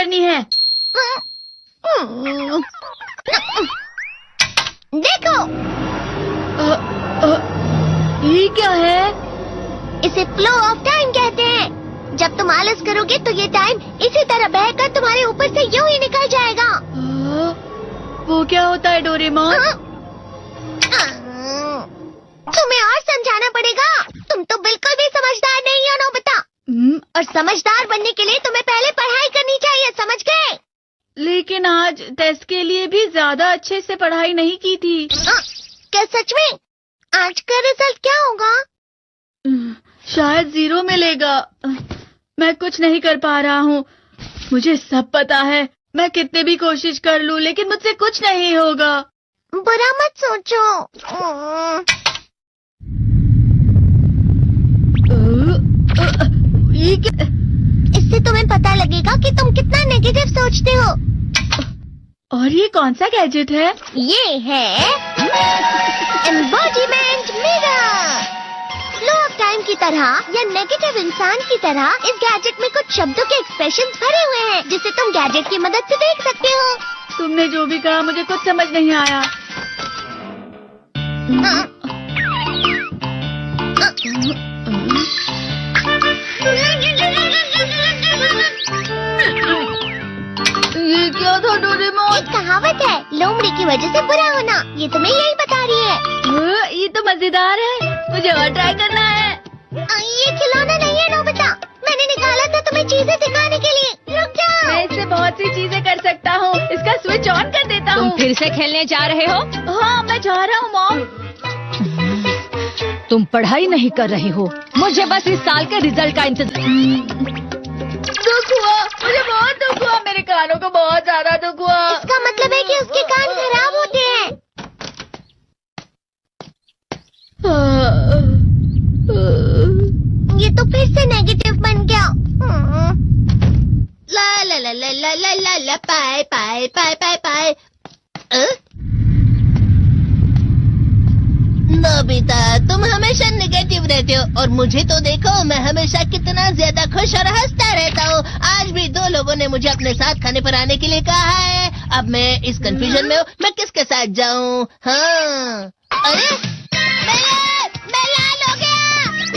करनी है। देखो, ये क्या है? इसे फ्लो ऑफ टाइम कहते हैं। जब तुम आलस करोगे तो ये टाइम इसी तरह बहकर तुम्हारे ऊपर से यूं ही निकल जाएगा। वो क्या होता है डोरेमोन? तुम्हें और समझाना पड़ेगा। तुम तो बिल्कुल भी समझदार नहीं हो नोबिता। और समझदार बनने के लिए तुम्हें पहले पढ़ाई करनी चाहिए, समझ गए? लेकिन आज टेस्ट के लिए भी ज्यादा अच्छे से पढ़ाई नहीं की थी। क्या सच में? आज का रिजल्ट क्या होगा? शायद 0 मिलेगा। मैं कुछ नहीं कर पा रहा हूँ। मुझे सब पता है। मैं कितने भी कोशिश कर लूँ लेकिन मुझसे कुछ नहीं होगा। बुरा मत सोचो। इससे तुम्हें पता लगेगा कि तुम कितना नेगेटिव सोचते हो। और ये कौन सा गैजेट है? ये है embodiment mirror. Flow of time की तरह या नेगेटिव इंसान की तरह इस गैजेट में कुछ शब्दों के एक्सप्रेशंस भरे हुए हैं जिसे तुम गैजेट की मदद से देख सकते हो। तुमने जो भी कहा मुझे कुछ समझ नहीं आया। ये क्या था डोरेमोन? एक कहावत है, लोमड़ी की वजह से बुरा होना। ये तुम्हें यही बता रही है। ये तो मजेदार है। मुझे और ट्राई करना है। ये खिलौना नहीं है नोबिता। मैंने निकाला था तुम्हें चीजें दिखाने के लिए। रुक जाओ। मैं इससे बहुत सी चीजें कर सकता हूँ। इसका स्विच ऑन कर देता हूँ। तुम फिर से खेलने जा रहे हो? हाँ, मैं जा रहा हूँ मॉम। तुम पढ़ाई नहीं कर रही हो। मुझे बस इस साल के रिजल्ट का इंतजार। दुख हुआ, मुझे बहुत दुख हुआ। मेरे कानों को बहुत ज्यादा दुख हुआ। इसका मतलब है कि उसके कान खराब होते हैं। ये तो फिर से नेगेटिव बन गया। ला ला ला ला ला ला ला ला पाए पाए पाए पाए पाए। नोबिता, तुम हमेशा नेगेटिव रहते हो और मुझे तो देखो, मैं हमेशा कितना ज्यादा खुश और हंसता रहता हूँ। आज भी 2 लोगों ने मुझे अपने साथ खाने पर आने के लिए कहा है। अब मैं इस कंफ्यूजन में हूँ, मैं किसके साथ जाऊँ? हाँ, अरे मैं लाल हो गया।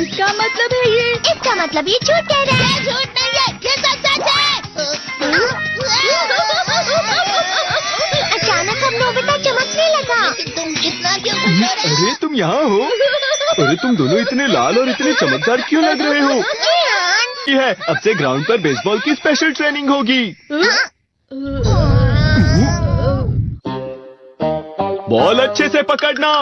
इसका मतलब है ये? इसका मतलब ये झूठ कह रहा है। झूठ नहीं है, ये सब सच है। अचानक हम नोबिता चमकने लगा। तुम इतना क्यों खुश हो रहे हो? अरे तुम यहाँ हो? अरे तुम दोनों इतने लाल और इतने चमकदार क्यों लग रहे हो? ये है, अब से ग्राउंड पर बेसबॉल की स्पेशल ट्रेनिंग होगी। बॉल अच्छे से पकड़ना।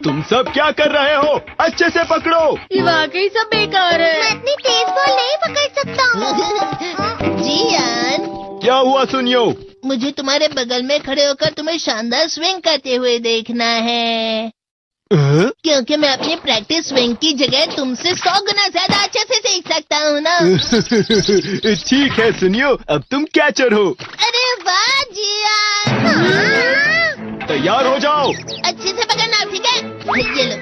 तुम सब क्या कर रहे हो? अच्छे से पकड़ो। ये वाकई सब बेकार है। मैं इतनी तेज बॉल नहीं पकड़ सकता हूँ। जियान, क्या हुआ सुनियो? मुझे तुम्हारे बगल में खड़े होकर तुम्हें शानदार स्विंग करते हुए देखना है। क्योंकि मैं अपनी प्रैक्टिस स्विंग की जगह तुमसे 100 गुना ज्यादा अच्छे से सीख सकता हूँ ना। ठीक है सुनियो, अब तुम कैचर हो। अरे वाह जियान। तैयार हो जाओ। अच्छे से पकड़ना, ठीक है? ये लो।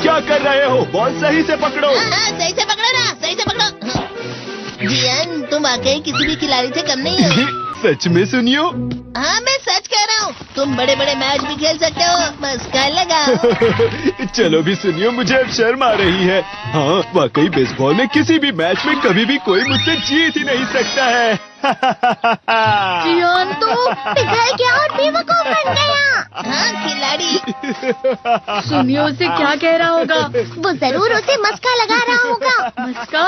क्या कर रहे हो? बॉल सही से पकड़ो। सही से पकड़ो ना, सही से पकड़ो। जियान, तुम वाकई किसी भी खिलाड़ी से कम नहीं हो। सच में सुनियो? हाँ, मैं सच कह रहा हूँ। तुम बड़े बड़े मैच भी खेल सकते हो, बस कर लगा। चलो भी सुनियो, मुझे अब शर्म आ रही है। हाँ, वाकई बेसबॉल में किसी भी मैच में कभी भी कोई मुझसे जीत ही नहीं सकता है। जियान तो पिघल गया और बेवकूफ बन गया। हाँ, खिलाड़ी। सुनियो उसे क्या कह रहा होगा? वो जरूर उसे मस्का लगा रहा होगा। मस्का?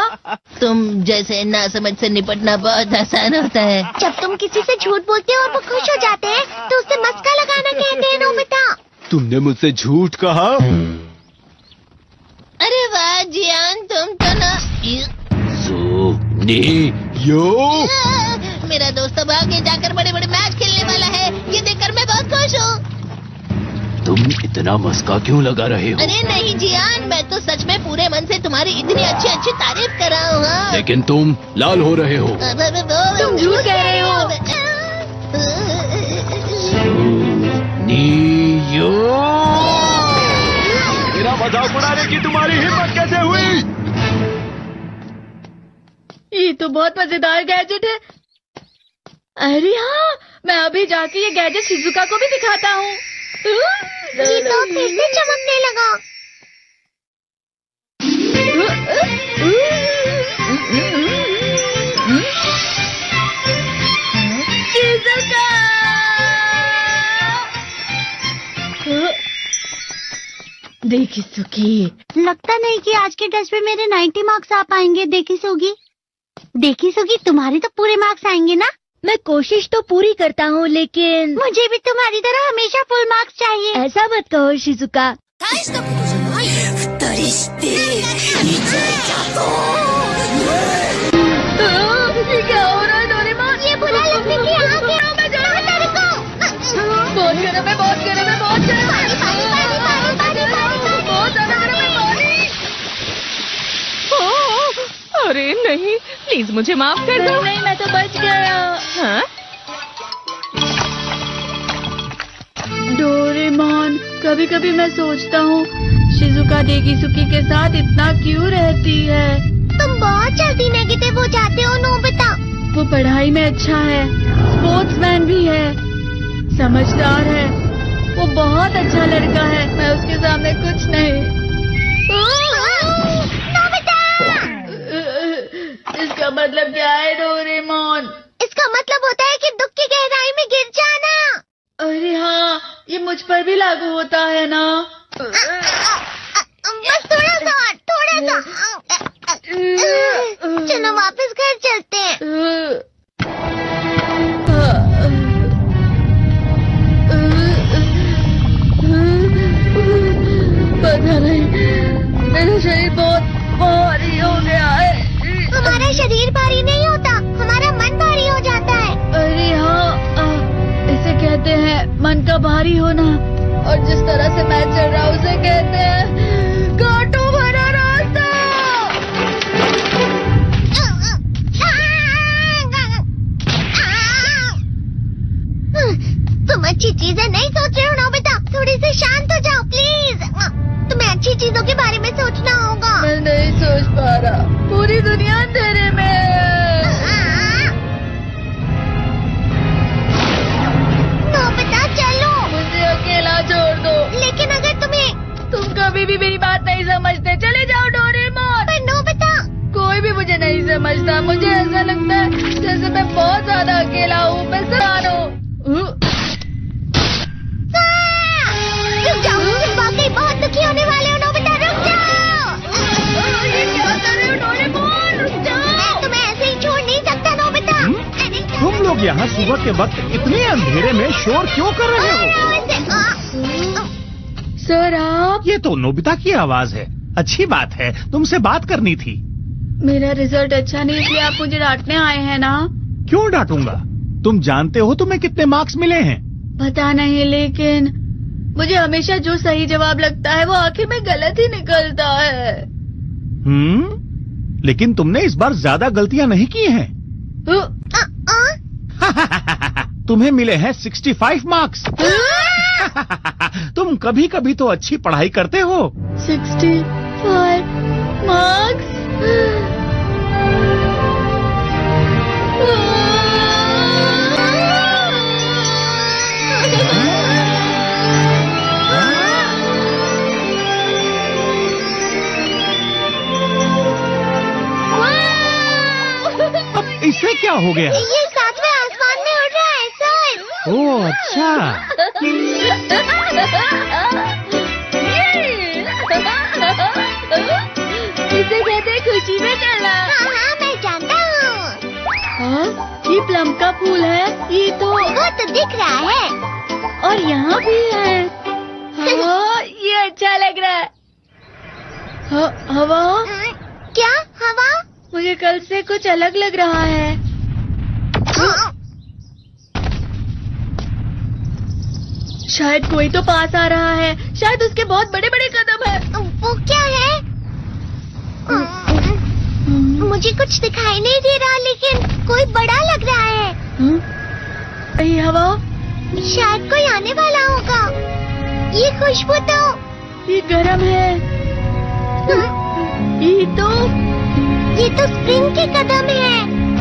तुम जैसे नासमझ से निपटना बहुत आसान होता है। जब तुम किसी से झूठ बोलते हो और वो खुश हो जाते हैं तो उसे मस्का लगाना कहते हैं नोबिता। तुमने मुझसे झूठ कहा? अरे वाह जियान, तुम तो ना। यो, मेरा दोस्त अब आगे जाकर बड़े बड़े मैच खेलने वाला है। ये देखकर मैं बहुत खुश हूँ। तुम इतना मस्का क्यों लगा रहे हो? अरे नहीं जियान, मैं तो सच में पूरे मन से तुम्हारी इतनी अच्छी अच्छी तारीफ कर रहा हूँ। हाँ। लेकिन तुम लाल हो रहे हो। तुम झूठ कह रहे हो। तुम्हारी हिम्मत कैसे हुई? ये तो बहुत मजेदार गैजेट है। अरे हाँ, मैं अभी जाके ये गैजेट शिजुका को भी दिखाता हूँ। ये तो फिर से चमकने लगा। शिजुका! देखी सुखी, लगता नहीं कि आज के टेस्ट में मेरे 90 मार्क्स आ पाएंगे। देखी सोगी तुम्हारे तो पूरे मार्क्स आएंगे ना? मैं कोशिश तो पूरी करता हूँ, लेकिन मुझे भी तुम्हारी तरह हमेशा फुल मार्क्स चाहिए। ऐसा मत कहो शिजुका। ये क्या हो रहा है डोरेमोन? ये बुरा लगने की आग है। बहुत गर्म है, बहुत गर्म है, बहुत गर्म है। बहुत ज्यादा गर्म है पानी। अरे नहीं, प्लीज मुझे माफ कर दो। नहीं, मैं तो बच गया। हाँ? डोरेमोन, कभी कभी मैं सोचता हूँ शिजुका डेकिसुकी के साथ इतना क्यों रहती है। तुम बहुत जल्दी नेगेटिव हो जाते हो नोबिता। वो पढ़ाई में अच्छा है, स्पोर्ट्समैन भी है, समझदार है, वो बहुत अच्छा लड़का है। मैं उसके सामने कुछ नहीं। इसका मतलब क्या है डोरेमोन? इसका मतलब होता है कि दुख की गहराई में गिर जाना। अरे हाँ, ये मुझ पर भी लागू होता है ना। बस थोड़ा सा। चलो वापस घर चलते हैं। पता नहीं, मेरा शरीर बहुत भारी हो गया है। हमारा शरीर भारी नहीं होता, हमारा मन भारी हो जाता है। अरे हाँ, इसे कहते हैं मन का भारी होना। और जिस तरह से मैं चल रहा हूँ उसे कहते हैं कांटों भरा रास्ता। तुम अच्छी चीजें नहीं सोच रहे हो नोबिता। थोड़ी सी शांत हो जाओ प्लीज। तुम्हें अच्छी चीजों के बारे में सोचना होगा। मैं नहीं सोच पा रहा, पूरी दुनिया अंधेरे में है। नोबिता चलो। मुझे अकेला छोड़ दो। लेकिन अगर तुम कभी भी मेरी बात नहीं समझते। चले जाओ डोरेमोन। पर नोबिता। कोई भी मुझे नहीं समझता। मुझे ऐसा लगता है जैसे मैं बहुत ज्यादा अकेला हूँ। मैं सरान हूँ। रुक जाओ, तुम वाकई बहुत दुखी होने वाले हो नोबिता। रुक जाओ। ये क्या कर रहे हो डोरेमोन? रुक जाओ। मैं तुम्हें ऐसे ही छोड़ नहीं सकता नोबिता। तुम लोग यहाँ सुबह के वक्त इतने अंधेरे में शोर क्यों कर रहे हो? सर आप? ये तो नोबिता की आवाज है। अच्छी बात है, तुमसे बात करनी थी। मेरा रिजल्ट अच्छा नहीं, इसलिए आप मुझे डांटने आए हैं ना? क्यों डांटूंगा? तुम जानते हो तुम्हें कितने मार्क्स मिले हैं? पता नहीं, लेकिन मुझे हमेशा जो सही जवाब लगता है वो आखिर में गलत ही निकलता है। लेकिन तुमने इस बार ज्यादा गलतियां नहीं की हैं। तुम्हें मिले हैं 65 मार्क्स। तुम कभी कभी तो अच्छी पढ़ाई करते हो। 65 मार्क्स? अब इससे क्या हो गया? ये 7वें आसमान में उड़ रहा है सर। ओह अच्छा। इसे कहते हैं खुशी में चलना। हाँ मैं जानता हूँ। हाँ, ये प्लम का फूल है। ये तो वो तो दिख रहा है। और यहाँ भी है। हाँ, ये अच्छा लग रहा है। हवा? क्या हवा? मुझे कल से कुछ अलग लग रहा है। शायद कोई तो पास आ रहा है। शायद उसके बहुत बड़े बड़े कदम हैं। वो क्या है? मुझे कुछ दिखाई नहीं दे रहा, लेकिन कोई बड़ा लग रहा है। ये हवा? शायद कोई आने वाला होगा। ये खुशबू तो ये गरम है। ये तो ये तो स्प्रिंग के कदम है।